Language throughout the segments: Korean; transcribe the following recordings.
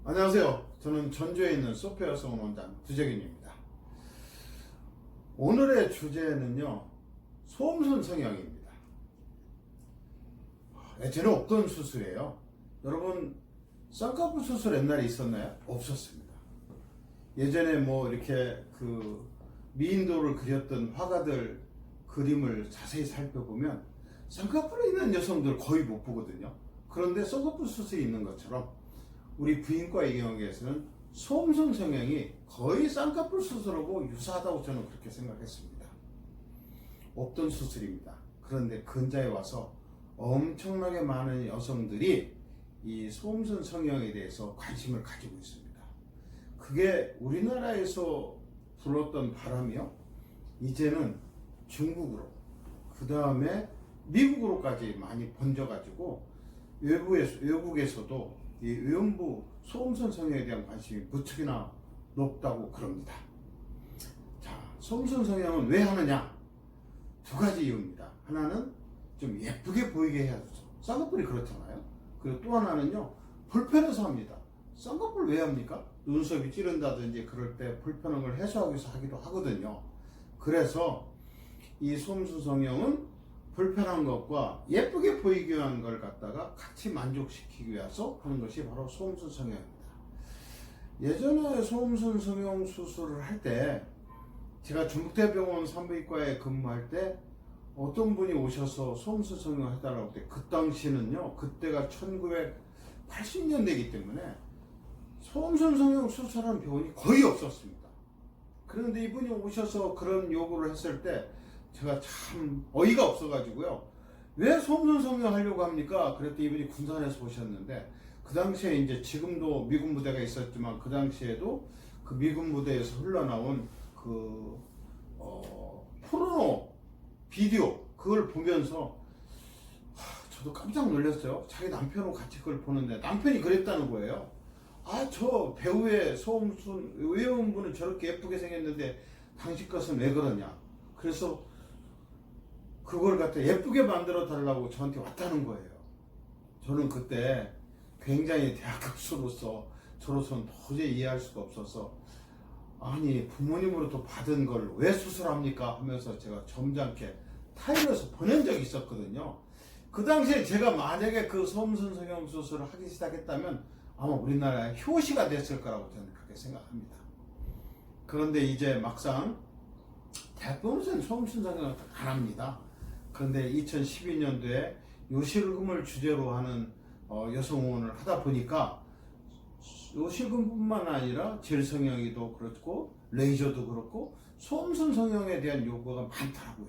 안녕하세요. 저는 전주에 있는 소피아 성원 원장 두재균입니다. 오늘의 주제는요, 소음순 성형입니다. 예전에 없던 수술이에요. 여러분, 쌍꺼풀 수술 옛날에 있었나요? 없었습니다. 예전에 뭐 이렇게 그 미인도를 그렸던 화가들 그림을 자세히 살펴보면 쌍꺼풀에 있는 여성들 거의 못 보거든요. 그런데 쌍꺼풀 수술이 있는 것처럼 우리 부인과의 경우에서는 소음순 성형이 거의 쌍꺼풀 수술하고 유사하다고 저는 그렇게 생각했습니다. 없던 수술입니다. 그런데 근자에 와서 엄청나게 많은 여성들이 이 소음순 성형에 대해서 관심을 가지고 있습니다. 그게 우리나라에서 불었던 바람이요, 이제는 중국으로, 그 다음에 미국으로까지 많이 번져가지고 외국에서도 이 외음부 소음순 성형에 대한 관심이 무척이나 높다고 그럽니다. 자, 소음순 성형은 왜 하느냐? 두 가지 이유입니다. 하나는 좀 예쁘게 보이게 해야죠. 쌍꺼풀이 그렇잖아요. 그리고 또 하나는요, 불편해서 합니다. 쌍꺼풀 왜 합니까? 눈썹이 찌른다든지 그럴 때 불편한 걸 해소하기 위해서 하기도 하거든요. 그래서 이 소음순 성형은 불편한 것과 예쁘게 보이기 위한 걸 갖다가 같이 만족시키기 위해서 하는 것이 바로 소음순 성형입니다. 예전에 소음순 성형 수술을 할 때 제가 중국대병원 산부인과에 근무할 때 어떤 분이 오셔서 소음순 성형을 해달라고 할 때, 그 당시는요, 그때가 1980년대이기 때문에 소음순 성형 수술하는 병원이 거의 없었습니다. 그런데 이분이 오셔서 그런 요구를 했을 때 제가 참 어이가 없어가지고요, 왜 소음순 성형 하려고 합니까? 그랬더니 이분이 군산에서 오셨는데, 그 당시에 이제 지금도 미군 부대가 있었지만 그 당시에도 그 미군 부대에서 흘러나온 그 포르노 비디오, 그걸 보면서 저도 깜짝 놀랐어요. 자기 남편하고 같이 그걸 보는데 남편이 그랬다는 거예요. 아, 저 배우의 소음순 외음부는 저렇게 예쁘게 생겼는데 당신 것은 왜 그러냐. 그래서 그걸 갖다 예쁘게 만들어 달라고 저한테 왔다는 거예요. 저는 그때 굉장히 대학 교수로서 저로서는 도저히 이해할 수가 없어서, 아니 부모님으로부터 받은 걸 왜 수술합니까 하면서 제가 점잖게 타일러서 보낸 적이 있었거든요. 그 당시에 제가 만약에 그 소음순 성형 수술을 하기 시작했다면 아마 우리나라의 효시가 됐을 거라고 저는 그렇게 생각합니다. 그런데 이제 막상 대부분은 소음순 성형을 안 합니다. 그런데 2012년도에 요실금을 주제로 하는 여성의원을 하다 보니까 요실금뿐만 아니라 젤 성형이도 그렇고 레이저도 그렇고 소음순 성형에 대한 요구가 많더라고요.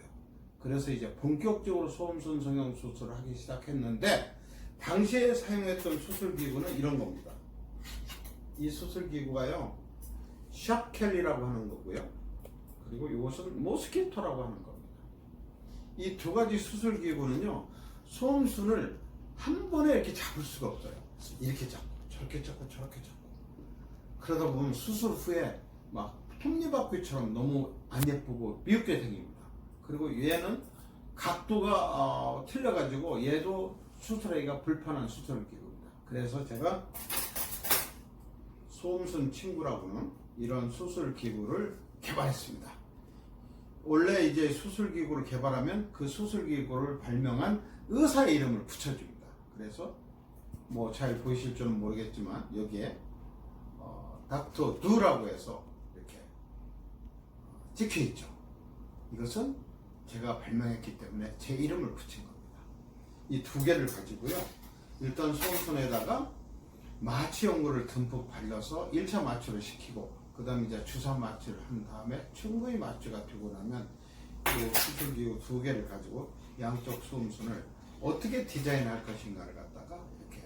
그래서 이제 본격적으로 소음순 성형 수술을 하기 시작했는데, 당시에 사용했던 수술기구는 이런 겁니다. 이 수술기구가요, 샵켈리라고 하는 거고요, 그리고 이것은 모스키토라고 하는 겁니다. 이 두 가지 수술기구는요, 소음순을 한 번에 이렇게 잡을 수가 없어요. 이렇게 잡고 저렇게 잡고 저렇게 잡고, 그러다 보면 수술 후에 막 톱니바퀴처럼 너무 안 예쁘고 미흡게 생깁니다. 그리고 얘는 각도가 틀려가지고 얘도 수술하기가 불편한 수술기구입니다. 그래서 제가 소음순 친구라고는 이런 수술기구를 개발했습니다. 원래 이제 수술기구를 개발하면 그 수술기구를 발명한 의사의 이름을 붙여줍니다. 그래서 뭐 잘 보이실 줄은 모르겠지만 여기에 닥터 두라고 해서 이렇게 찍혀 있죠. 이것은 제가 발명했기 때문에 제 이름을 붙인 겁니다. 이 두 개를 가지고요, 일단 소음순에다가 마취 연고를 듬뿍 발라서 1차 마취를 시키고, 그 다음에 이제 주사 마취를 한 다음에 충분히 마취가 되고 나면 이 수술기구 두 개를 가지고 양쪽 소음순을 어떻게 디자인할 것인가를 갖다가 이렇게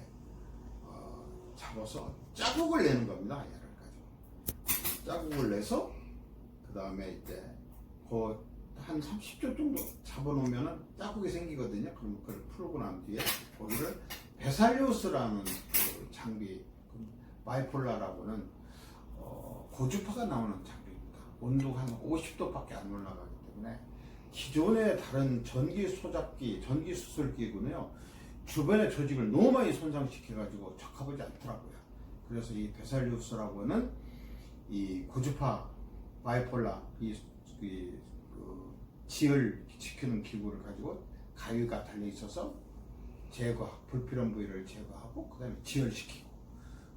잡아서 자국을 내는 겁니다. 얘를 가지고 자국을 내서 그 다음에 이제 한 30초 정도 잡아놓으면 자국이 생기거든요. 그럼 그걸 풀고 난 뒤에 거기를 베살리우스라는 그 장비, 바이폴라라고는 고주파가 나오는 장비입니다. 온도가 한 50도밖에 안 올라가기 때문에 기존의 다른 전기 소잡기, 전기 수술기구는요, 주변의 조직을 너무 많이 손상시켜가지고 적합하지 않더라고요. 그래서 이 베살리우스라고는 이 고주파 바이폴라 그 지혈 시키는 기구를 가지고 가위가 달려 있어서 불필요한 부위를 제거하고 그다음에 지혈시키고,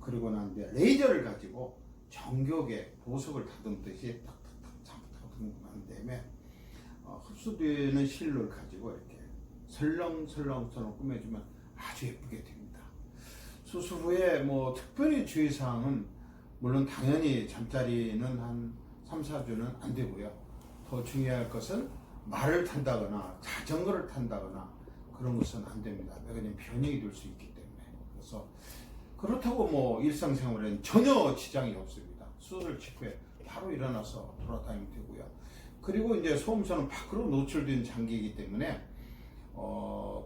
그리고 난 뒤에 레이저를 가지고 정교하게 보석을 다듬듯이 탁탁탁 다듬은 다음에 흡수되는 실로를 가지고 이렇게 설렁설렁 꾸며주면 아주 예쁘게 됩니다. 수술 후에 뭐 특별히 주의사항은 물론 당연히 잠자리는 한 3, 4주는 안 되고요. 더 중요할 것은 말을 탄다거나 자전거를 탄다거나 그런 것은 안 됩니다. 왜냐하면 변형이 될 수 있기 때문에. 그래서 그렇다고 뭐 일상생활에는 전혀 지장이 없습니다. 수술 직후에 바로 일어나서 돌아다니면 되고요. 그리고 이제 소음선은 밖으로 노출된 장기이기 때문에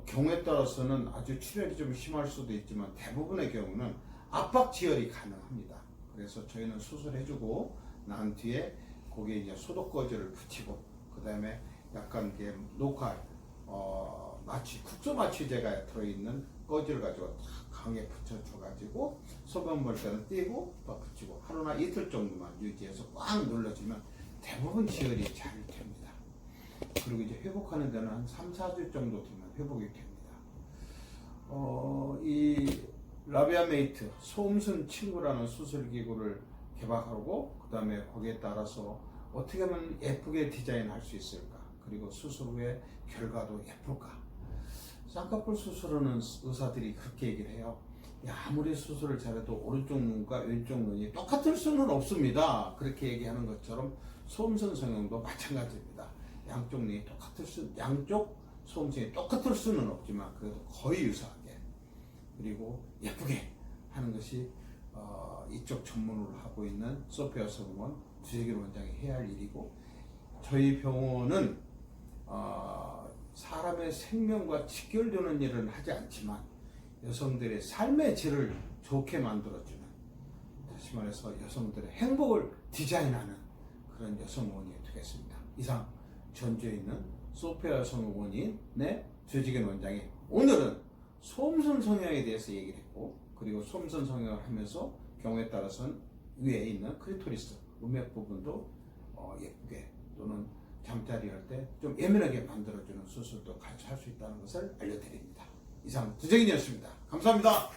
경우에 따라서는 아주 출혈이 좀 심할 수도 있지만 대부분의 경우는 압박 지혈이 가능합니다. 그래서 저희는 수술해주고 난 뒤에 거기에 이제 소독 거즈를 붙이고, 그 다음에 약간 이게 국소 마취제가 들어있는 거즈를 가지고 탁 강에 붙여줘가지고 소변 볼 때는 띄고 또 붙이고 하루나 이틀 정도만 유지해서 꽉 눌러주면 대부분 지혈이 잘 됩니다. 그리고 이제 회복하는 데는 한 3, 4주 정도 되면 회복이 됩니다. 이 라비아메이트 소음순 친구라는 수술 기구를 개발하고, 그 다음에 거기에 따라서 어떻게 하면 예쁘게 디자인할 수 있을까, 그리고 수술 후에 결과도 예쁠까. 쌍꺼풀 수술하는 의사들이 그렇게 얘기를 해요. 아무리 수술을 잘해도 오른쪽 눈과 왼쪽 눈이 똑같을 수는 없습니다. 그렇게 얘기하는 것처럼 소음선 성형도 마찬가지입니다. 양쪽 소음선이 똑같을 수는 없지만 그래도 거의 유사하게, 그리고 예쁘게 하는 것이 이쪽 전문으로 하고 있는 소피아 성원 주재균 원장이 해야 할 일이고, 저희 병원은 사람의 생명과 직결되는 일은 하지 않지만 여성들의 삶의 질을 좋게 만들어주는, 다시 말해서 여성들의 행복을 디자인하는 그런 여성원이 되겠습니다. 이상 전주에 있는 소피아 성원인의 주재균 원장이 오늘은 소음선 성형에 대해서 얘기를 했고, 그리고 소음선 성형을 하면서 경우에 따라서는 위에 있는 크리토리스 음액 부분도 예쁘게 또는 잠자리 할 때 좀 예민하게 만들어주는 수술도 같이 할 수 있다는 것을 알려드립니다. 이상 주재균이었습니다. 감사합니다.